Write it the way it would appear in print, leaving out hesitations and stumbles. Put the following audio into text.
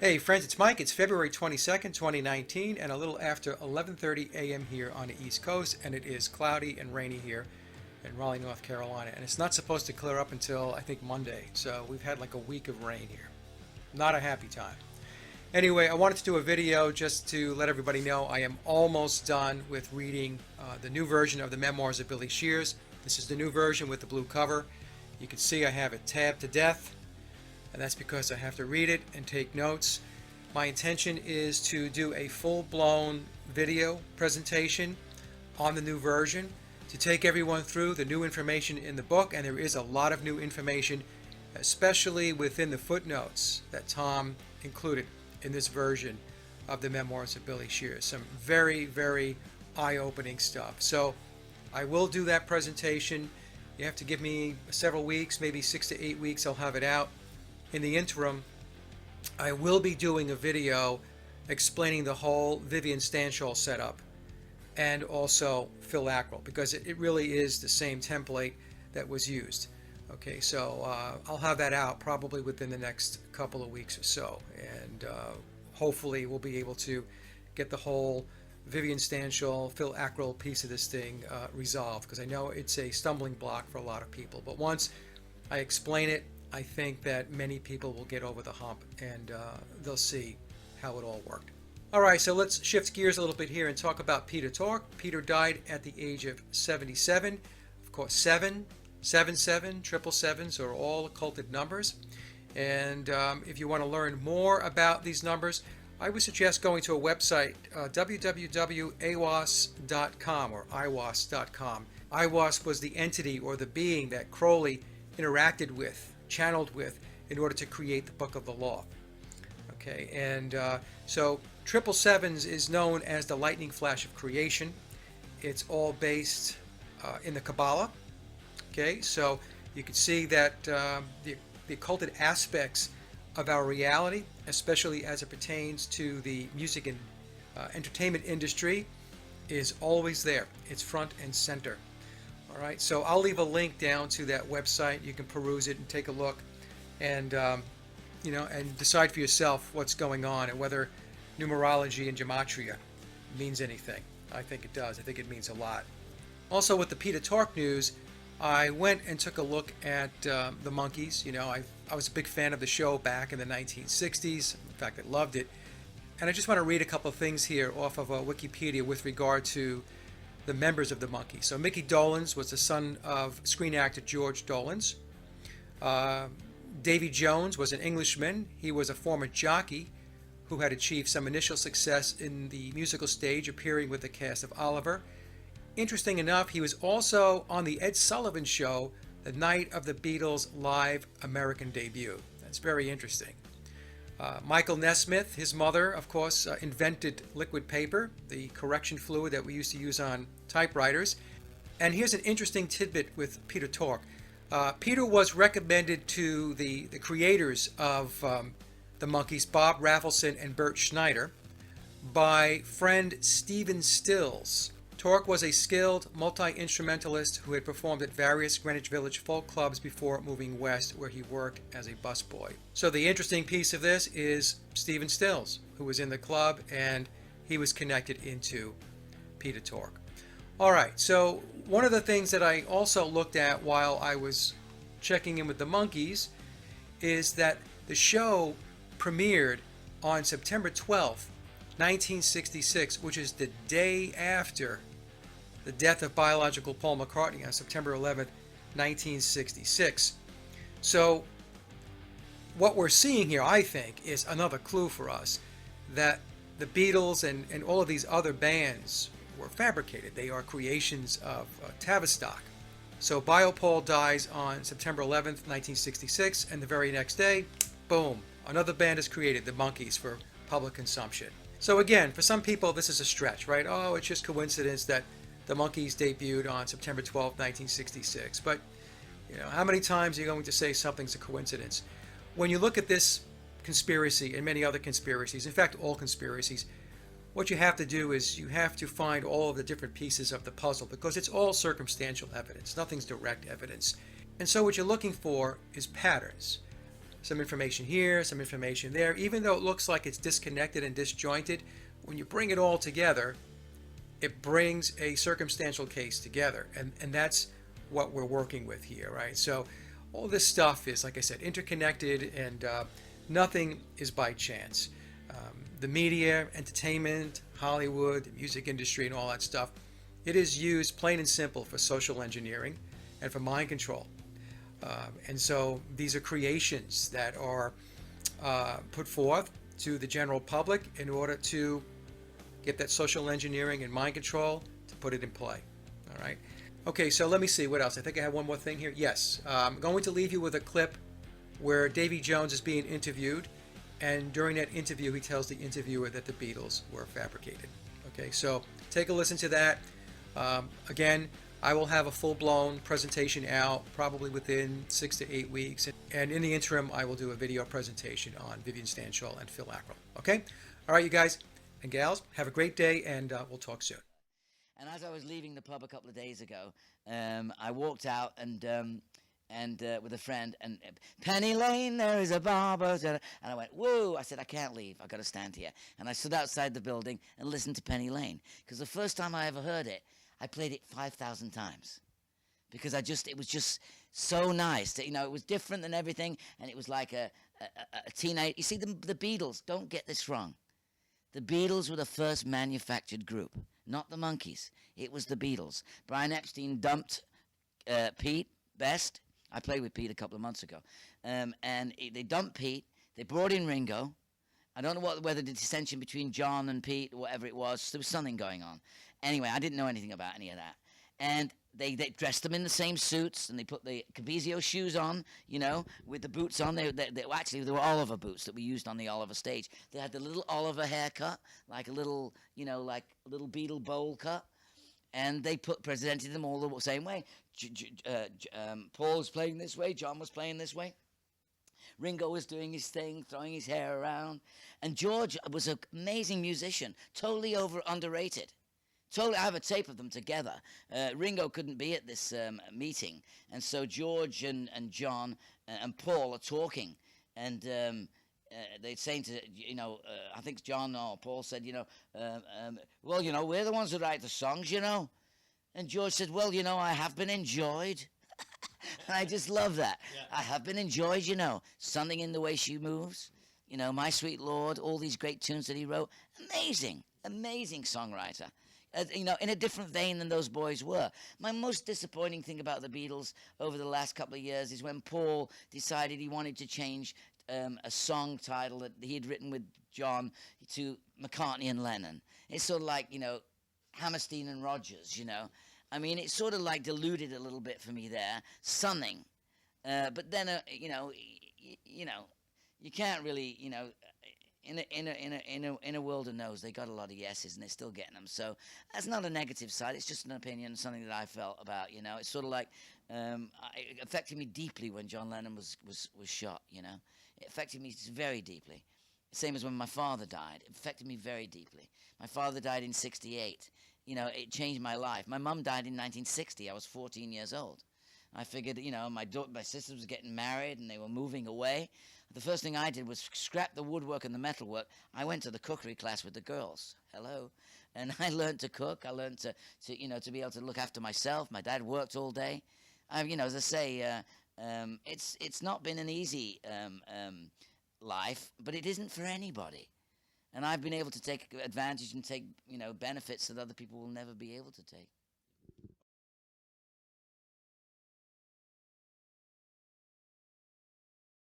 Hey friends, it's Mike. It's February 22nd, 2019, and a little after 11:30 a.m. here on the East Coast, and it is cloudy and rainy here in Raleigh, North Carolina. And it's not supposed to clear up until I think Monday, so we've had like a week of rain here. Not a happy time. Anyway, I wanted to do a video just to let everybody know I am almost done with reading the new version of the Memoirs of Billy Shears. This is the new version with the blue cover. You can see I have it tabbed to death, and that's because I have to read it and take notes. My intention is to do a full-blown video presentation on the new version to take everyone through the new information in the book, and there is a lot of new information, especially within the footnotes that Tom included in this version of the Memoirs of Billy Shears. Some very, very eye-opening stuff. So I will do that presentation. You have to give me several weeks, maybe 6 to 8 weeks, I'll have it out. In the interim, I will be doing a video explaining the whole Vivian Stanshall setup and also Phil Ackrell, because it really is the same template that was used. Okay, so I'll have that out probably within the next couple of weeks or so, and hopefully we'll be able to get the whole Vivian Stanshall, Phil Ackrell piece of this thing resolved, because I know it's a stumbling block for a lot of people. But once I explain it, I think that many people will get over the hump, and they'll see how it all worked. All right, so let's shift gears a little bit here and talk about Peter Tork. Peter died at the age of 77. Of course, 777, triple sevens are all occulted numbers. And if you want to learn more about these numbers, I would suggest going to a website, www.awas.com or iwas.com. iwas was the entity or the being that Crowley interacted with, channeled with, in order to create the Book of the Law. Okay, and so triple sevens is known as the lightning flash of creation. It's all based in the Kabbalah. Okay, so you can see that the occulted aspects of our reality, especially as it pertains to the music and entertainment industry, is always there. It's front and center. All right, so I'll leave a link down to that website. You can peruse it and take a look, and and decide for yourself what's going on and whether numerology and gematria means anything. I think it does. I think it means a lot. Also, with the Peter Tork news, I went and took a look at the Monkees. You know, I was a big fan of the show back in the 1960s. In fact, I loved it. And I just want to read a couple of things here off of Wikipedia with regard to the members of the Monkees. So Mickey Dolenz was the son of screen actor George Dolenz. Davey Jones was an Englishman. He was a former jockey who had achieved some initial success in the musical stage, appearing with the cast of Oliver. Interesting enough, he was also on the Ed Sullivan Show the night of the Beatles' live American debut. That's very interesting. Michael Nesmith, his mother, of course, invented liquid paper, the correction fluid that we used to use on typewriters. And here's an interesting tidbit with Peter Tork. Peter was recommended to the creators of the Monkees, Bob Rafelson and Bert Schneider, by friend Stephen Stills. Tork was a skilled multi-instrumentalist who had performed at various Greenwich Village folk clubs before moving west, where he worked as a busboy. So the interesting piece of this is Stephen Stills, who was in the club, and he was connected into Peter Tork. All right, so one of the things that I also looked at while I was checking in with the Monkees is that the show premiered on September 12th, 1966, which is the day after the death of biological Paul McCartney on September 11th, 1966. So what we're seeing here, I think, is another clue for us that the Beatles and all of these other bands were fabricated. They are creations of Tavistock. So Bio-Paul dies on September 11th, 1966, and the very next day, boom, another band is created, the Monkees, for public consumption. So again, for some people, this is a stretch, right? Oh, it's just coincidence that the Monkees debuted on September 12, 1966. But, how many times are you going to say something's a coincidence? When you look at this conspiracy and many other conspiracies, in fact, all conspiracies, what you have to do is you have to find all of the different pieces of the puzzle, because it's all circumstantial evidence. Nothing's direct evidence. And so what you're looking for is patterns. some information here, some information there. Even though it looks like it's disconnected and disjointed, when you bring it all together, it brings a circumstantial case together. And that's what we're working with here, right? So all this stuff is, like I said, interconnected, and nothing is by chance. The media, entertainment, Hollywood, the music industry, and all that stuff, it is used plain and simple for social engineering and for mind control. And so these are creations that are put forth to the general public in order to get that social engineering and mind control to put it in play. All right. Okay, so let me see what else. I think I have one more thing here. Yes, I'm going to leave you with a clip where Davey Jones is being interviewed, and during that interview he tells the interviewer that the Beatles were fabricated. Okay, so take a listen to that. Again, I will have a full-blown presentation out probably within 6 to 8 weeks, and in the interim I will do a video presentation on Vivian Stanshall and Phil Ackrell. Okay? All right, you guys and gals, have a great day, and we'll talk soon. And as I was leaving the pub a couple of days ago, I walked out and with a friend, and Penny Lane, there is a barber, and I went, whoa. I said, I can't leave, I've got to stand here. And I stood outside the building and listened to Penny Lane, because the first time I ever heard it, I played it 5,000 times, because it was just so nice. You know, it was different than everything, and it was like a teenage. You see, the Beatles, don't get this wrong. The Beatles were the first manufactured group, not the Monkees. It was the Beatles. Brian Epstein dumped Pete Best. I played with Pete a couple of months ago. They dumped Pete. They brought in Ringo. I don't know whether the dissension between John and Pete or whatever it was. There was something going on. Anyway, I didn't know anything about any of that. And they dressed them in the same suits, and they put the Cabizio shoes on, you know, with the boots on. They were Oliver boots that we used on the Oliver stage. They had the little Oliver haircut, like a little, you know, like a little Beatle bowl cut. And they presented them all the same way. Paul was playing this way. John was playing this way. Ringo was doing his thing, throwing his hair around. And George was an amazing musician, totally underrated. Totally, I have a tape of them together. Ringo couldn't be at this meeting, and so George and John and Paul are talking, and they're saying to, you know, I think John or Paul said, you know, well, you know, we're the ones who write the songs, you know. And George said, well, you know, I have been enjoyed. And I just love that. Yeah. I have been enjoyed, you know. Something in the way she moves, you know, My Sweet Lord, all these great tunes that he wrote. Amazing, amazing songwriter. You know, in a different vein than those boys were. My most disappointing thing about the Beatles over the last couple of years is when Paul decided he wanted to change a song title that he had written with John to McCartney and Lennon. It's sort of like, you know, Hammerstein and Rogers, you know. I mean, it sort of like diluted a little bit for me there. Something. But then, you know, you can't really, you know, in a world of no's, they got a lot of yeses, and they're still getting them. So that's not a negative side. It's just an opinion, something that I felt about. You know, it's sort of like it affected me deeply when John Lennon was shot. You know, it affected me very deeply. Same as when my father died. It affected me very deeply. My father died in '68. You know, it changed my life. My mum died in 1960. I was 14 years old. I figured, you know, my sisters was getting married and they were moving away. The first thing I did was scrap the woodwork and the metalwork. I went to the cookery class with the girls. Hello. And I learned to cook. I learned to you know, to be able to look after myself. My dad worked all day. You know, as I say, it's not been an easy life, but it isn't for anybody. And I've been able to take advantage and take, you know, benefits that other people will never be able to take.